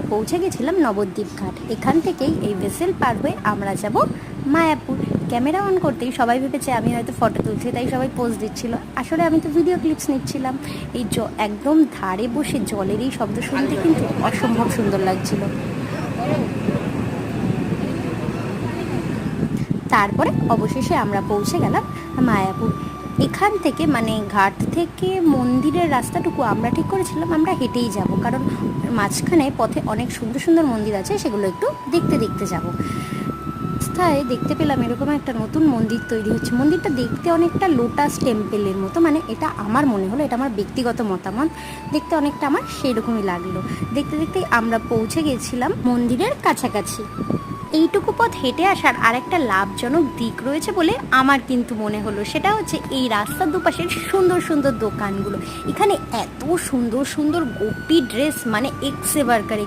আমরা পৌঁছে গেছিলাম নবদ্বীপ ঘাট। এখান থেকেই এই ভেসেল পার হয়ে আমরা যাব মায়াপুর। ক্যামেরা অন করতেই সবাই ভেবেছে আমি হয়তো ফটো তুলছি, তাই সবাই পোজ দিচ্ছিল। আসলে আমি তো ভিডিও ক্লিপস নিচ্ছিলাম। এই একদম ধারে বসে জলের এই শব্দ শুনতে কিন্তু অসম্ভব সুন্দর লাগছিল। তারপরে অবশেষে আমরা পৌঁছে গেলাম মায়াপুর। এখান থেকে মানে ঘাট থেকে মন্দিরের রাস্তাটুকু আমরা ঠিক করেছিলাম আমরা হেঁটেই যাব, কারণ মাঝখানে পথে অনেক সুন্দর সুন্দর মন্দির আছে, সেগুলো একটু দেখতে দেখতে যাব। রাস্তায় দেখতে পেলাম এরকম একটা নতুন মন্দির তৈরি হচ্ছে। মন্দিরটা দেখতে অনেকটা লোটাস টেম্পেলের মতো, মানে এটা আমার মনে হলো, এটা আমার ব্যক্তিগত মতামত, দেখতে অনেকটা আমার সেই রকমই লাগলো। দেখতে দেখতেই আমরা পৌঁছে গেছিলাম মন্দিরের কাছাকাছি। এইটুকু পথ হেঁটে আসার আরেকটা লাভজনক দিক রয়েছে বলে আমার কিন্তু মনে হলো, সেটা হচ্ছে এই রাস্তার দুপাশের সুন্দর সুন্দর দোকানগুলো। এখানে এত সুন্দর সুন্দর গোপী ড্রেস, মানে এক্সে বার্কার